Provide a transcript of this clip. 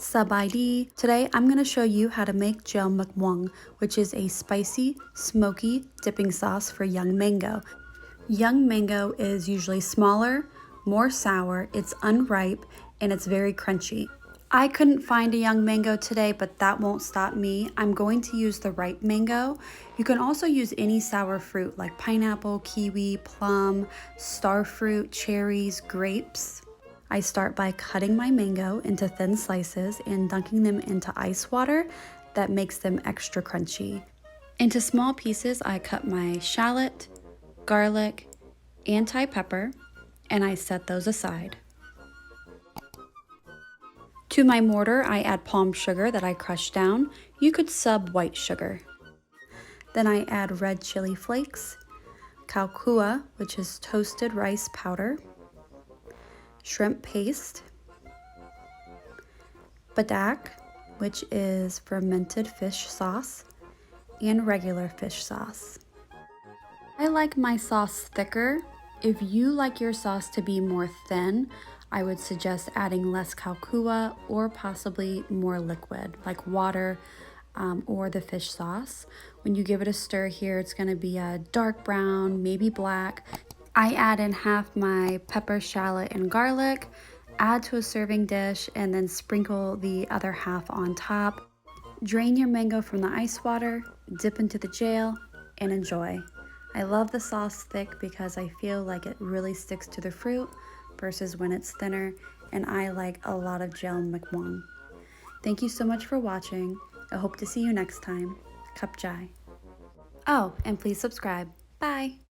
Sabaidi. Today I'm going to show you how to make JEOW MAK MUANG, which is a spicy, smoky dipping sauce for young mango. Young mango is usually smaller, more sour, it's unripe, and it's very crunchy. I couldn't find a young mango today, but that won't stop me. I'm going to use the ripe mango. You can also use any sour fruit like pineapple, kiwi, plum, starfruit, cherries, grapes. I start by cutting my mango into thin slices and dunking them into ice water that makes them extra crunchy. Into small pieces, I cut my shallot, garlic, and Thai pepper, and I set those aside. To my mortar, I add palm sugar that I crushed down. You could sub white sugar. Then I add red chili flakes, Khao, which is toasted rice powder, shrimp paste, Padaek, which is fermented fish sauce, and regular fish sauce. I like my sauce thicker. If you like your sauce to be more thin, I would suggest adding less Khao or possibly more liquid like water or the fish sauce. When you give it a stir here, it's going to be a dark brown, maybe black. I add in half my pepper, shallot, and garlic, add to a serving dish, and then sprinkle the other half on top. Drain your mango from the ice water, dip into the JEOW, and enjoy. I love the sauce thick because I feel like it really sticks to the fruit versus when it's thinner, and I like a lot of JEOW MAK MUANG. Thank you so much for watching. I hope to see you next time. Khap Jai. Oh, and please subscribe. Bye!